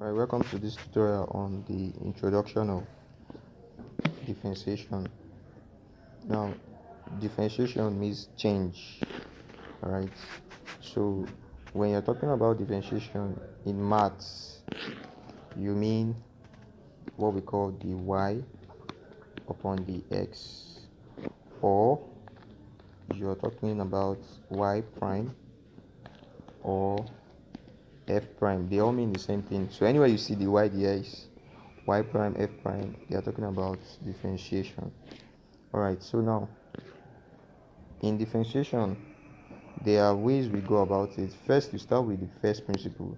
Alright, welcome to this tutorial on the introduction of differentiation. Now, differentiation means change. Alright, so when you're talking about differentiation in maths, you mean what we call the y upon the x, or you're talking about y prime or f prime. They all mean the same thing. So anywhere you see the y, the x, y prime, f prime, they are talking about differentiation. Alright, so now in differentiation there are ways we go about it. First, you start with the first principle.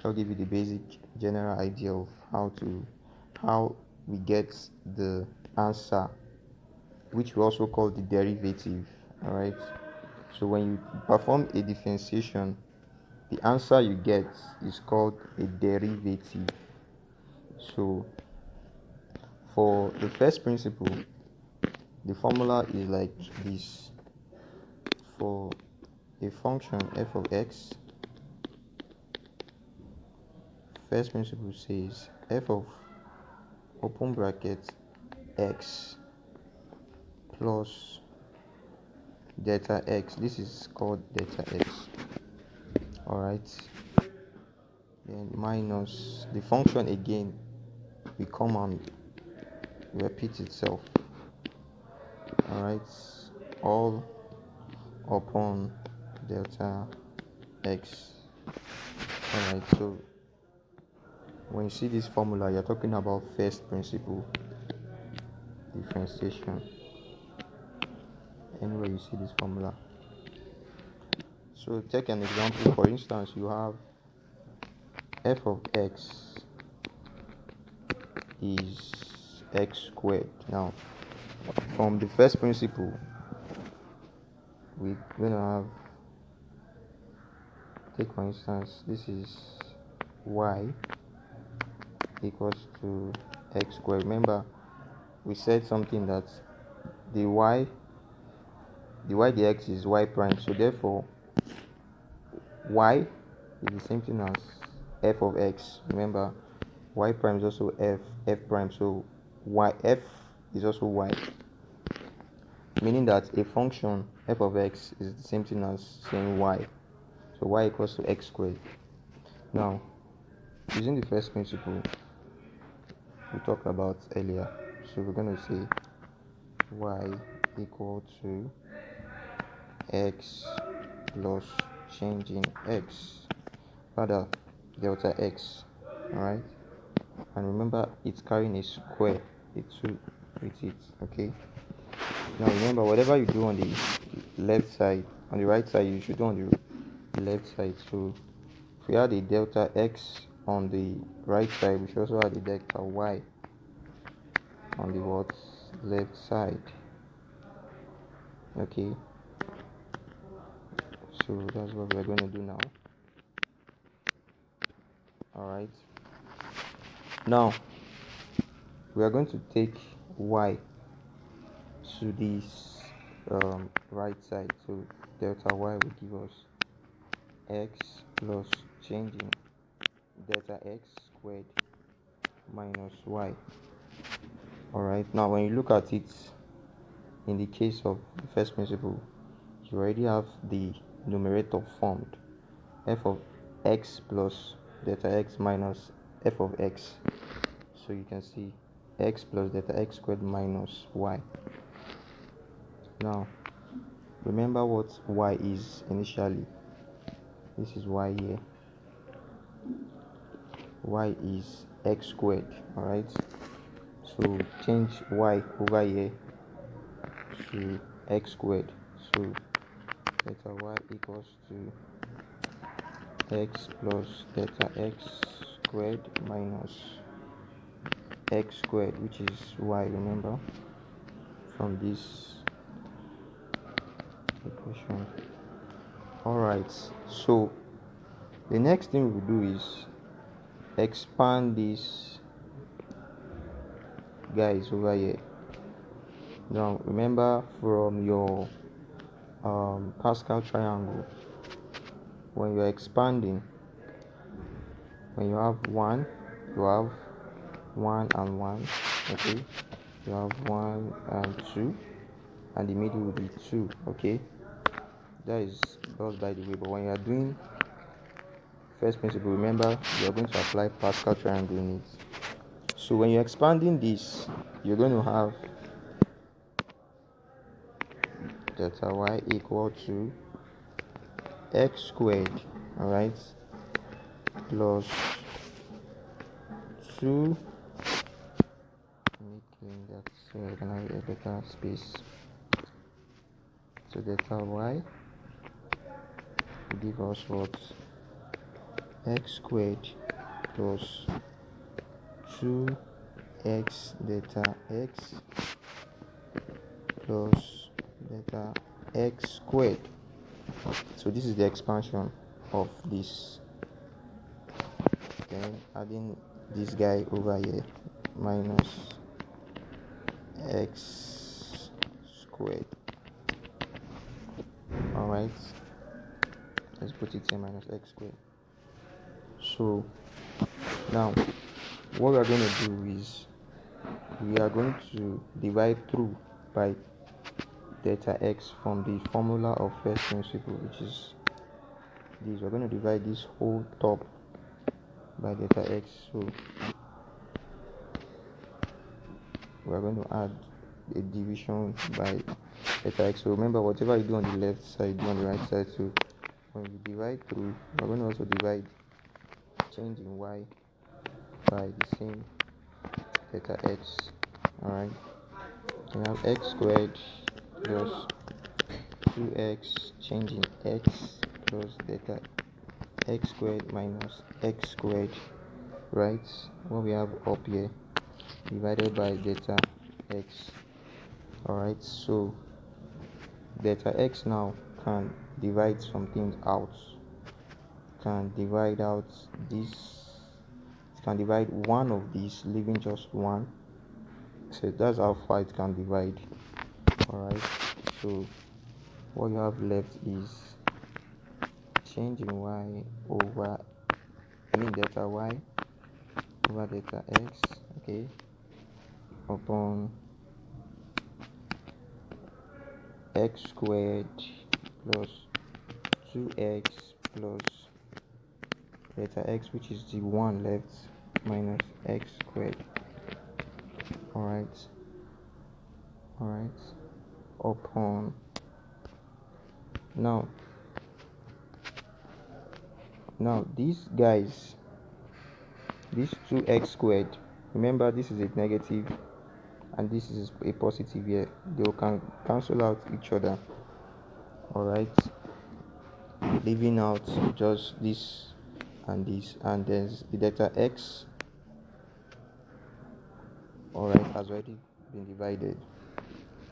I'll give you the basic general idea of how we get the answer, which we also call the derivative. Alright, so when you perform a differentiation, the answer you get is called a derivative. So for the first principle, the formula is like this. For a function f of x, first principle says f of open bracket x plus delta x. This is called delta x. Alright, then minus the function again will come and repeat itself. Alright, all upon delta x. Alright, so when you see this formula, you're talking about first principle differentiation. Anyway you see this formula. So take an example. For instance, you have f of x is x squared. Now, from the first principle, we're going to have, take for instance, this is y equals to x squared. Remember, we said something that the y dx is y prime, so therefore y is the same thing as f of x. Remember, y prime is also f prime, so y f is also y, meaning that a function f of x is the same thing as saying y. So y equals to x squared. Now, using the first principle we talked about earlier, so we're going to say y equal to x plus change in x, rather delta x. Alright, and remember it's carrying a square, a 2 with it. Okay, now remember, whatever you do on the left side, on the right side, you should do on the left side. So if we add a delta x on the right side, we should also add a delta y on the what, left side. Okay, so that's what we're going to do now. Alright, now we are going to take y to this right side, so delta y will give us x plus changing delta x squared minus y. Alright, now when you look at it in the case of the first principle, you already have the numerator formed, f of x plus delta x minus f of x. So you can see x plus delta x squared minus y. Now remember what y is initially. This is y here. Y is x squared. Alright, so change y over here to x squared. So delta y equals to x plus delta x squared minus x squared, which is y, remember, from this equation. Alright, so the next thing we do is expand these guys over here. Now remember, from your Pascal triangle, when you're expanding, When you have 1, you have 1 and 1. Okay, you have 1 and 2, and the middle will be 2. Okay, that is just by the way. But when you are doing first principle, remember you are going to apply Pascal triangle in it. So when you're expanding this, you're going to have delta y equal to x squared, all right, plus 2. Let me clean that so I can have a better space. So delta y will give us what? X squared plus 2x delta x plus delta x squared. So this is the expansion of this. Then adding this guy over here, minus x squared. Alright, let's put it here, minus x squared. So now what we are going to do is we are going to divide through by delta x from the formula of first principle, which is this. We're going to divide this whole top by delta x. So we're going to add a division by delta x. So remember, whatever you do on the left side, do on the right side. So when we divide through, we're going to also divide changing y by the same delta x. Alright, we have x squared plus 2x changing x plus delta x squared minus x squared, right? What we have up here divided by delta x. Alright, so delta x now can divide some things out. Can divide out this. It can divide one of these, leaving just one. So that's how far it can divide. Alright, so what you have left is changing y over, delta y over delta x, okay, upon x squared plus 2x plus delta x, which is the one left, minus x squared. Alright, upon now these guys, this 2x squared, remember this is a negative and this is a positive here. They can cancel out each other. Alright, leaving out just this and this, and there's the delta x. Alright, has already been divided.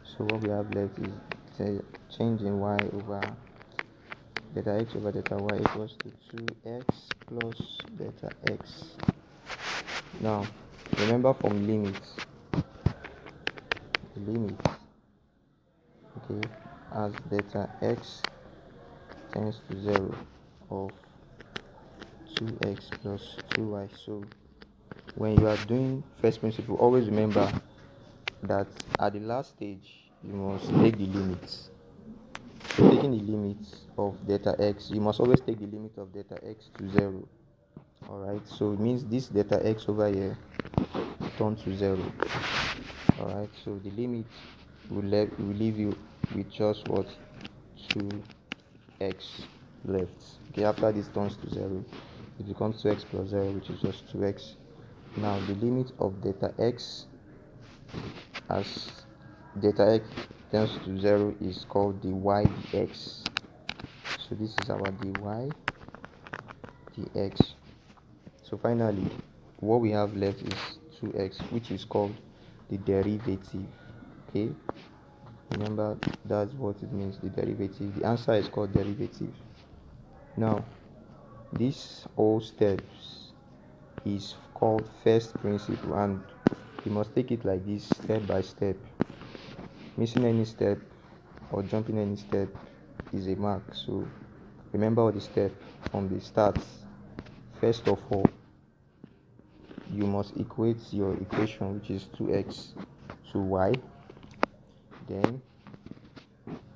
So what we have left is changing y over delta x over delta y equals to 2x plus delta x. Now remember from limits, the limit, okay, as delta x tends to 0 of 2x plus 2y. So when you are doing first principle, always remember that at the last stage you must take the limits. So taking the limits of delta x, you must always take the limit of delta x to 0. Alright, so it means this delta x over here turn to 0. Alright, so the limit will leave you with just what? 2x left. Okay, after this turns to 0, it becomes 2x plus 0, which is just 2x. Now the limit of delta x as delta x tends to 0 is called the y dx. So this is our dy dx. So finally what we have left is 2x, which is called the derivative. Okay, remember that's what it means, the derivative. The answer is called derivative. Now this whole steps is called first principle, and you must take it like this, step by step. Missing any step or jumping any step is a mark. So remember all the steps from the start. First of all, you must equate your equation, which is 2x to y, then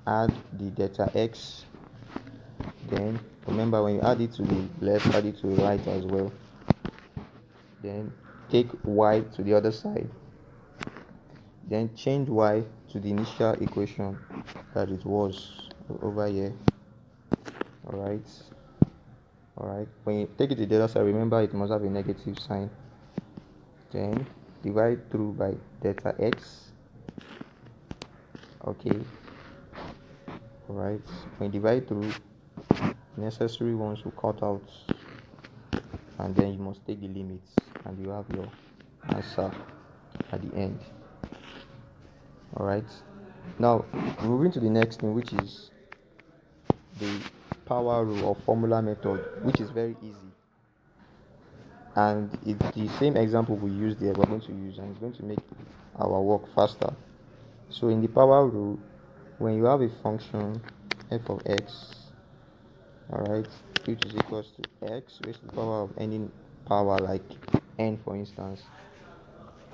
add the delta x, then remember when you add it to the left, add it to the right as well, then take y to the other side, then change y to the initial equation that it was over here. Alright, when you take it to the other side, remember it must have a negative sign, then divide through by delta x. Okay, alright, when you divide through, necessary ones will cut out, and then you must take the limits, and you have your answer at the end. Alright, now moving to the next thing, which is the power rule or formula method, which is very easy, and it's the same example we used there we're going to use, and it's going to make our work faster. So in the power rule, when you have a function f of x, alright, which is equals to x raised to the power of any power, like n for instance,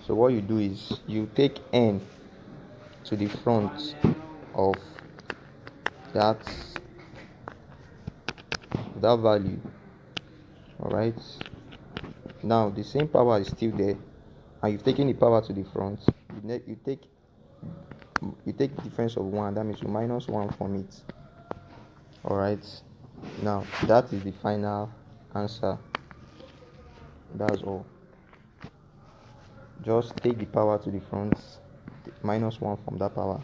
so what you do is you take n to the front of that value. Alright, now the same power is still there, and you've taken the power to the front. You take the difference of 1, that means you minus 1 from it. Alright, now that is the final answer. That's all. Just take the power to the front, minus 1 from that power,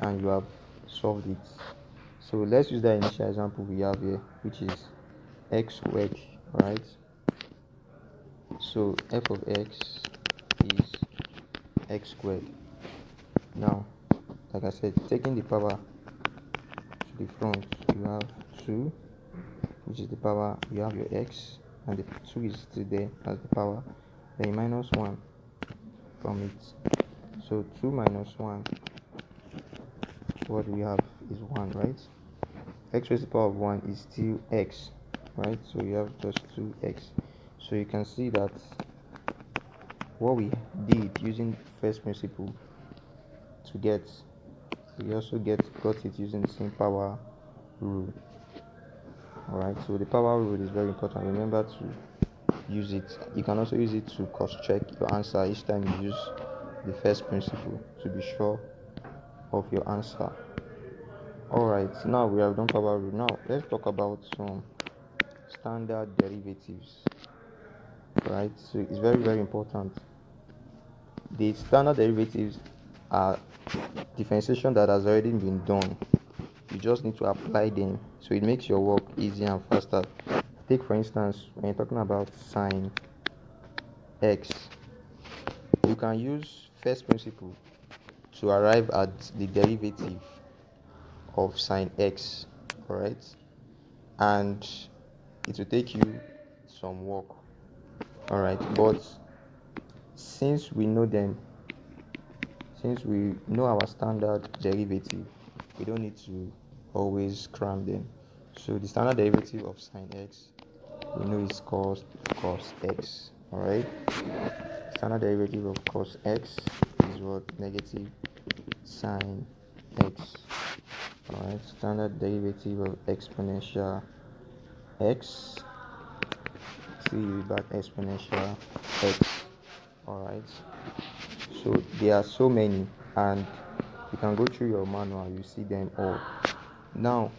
and you have solved it. So let's use that initial example we have here, which is x squared. Alright, so f of x is x squared. Now, like I said, taking the power to the front, you have 2, which is the power, you have your x, and the 2 is still there as the power, then minus 1 from it. So 2 minus 1, what we have is 1, right? X raised to the power of 1 is still x, right? So you have just 2x. So you can see that what we did using first principle to get, we also got it using the same power rule. Alright, so the power rule is very important. Remember to use it. You can also use it to cross check your answer each time you use the first principle to be sure of your answer. Alright, now we have done power rule. Now let's talk about some standard derivatives. Right, so it's very, very important. The standard derivatives are differentiation that has already been done. You just need to apply them, so it makes your work easier and faster. Take for instance, when you're talking about sine x, you can use first principle to arrive at the derivative of sine x, alright, and it will take you some work, alright, but since we know our standard derivative, we don't need to always cram them. So the standard derivative of sine x, we know is cos x. Alright, standard derivative of cos x is what? Negative sine x. Alright, standard derivative of exponential x, back exponential x. Alright, so there are so many, and you can go through your manual, you see them all. Now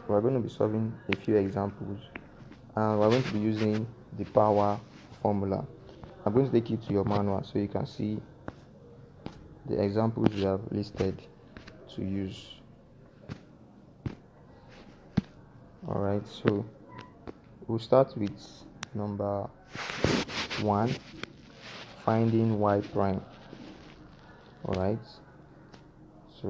we're going to be solving a few examples, and we're going to be using the power formula. I'm going to take you to your manual so you can see the examples we have listed to use. Alright, so we'll start with number 1, finding y prime. Alright,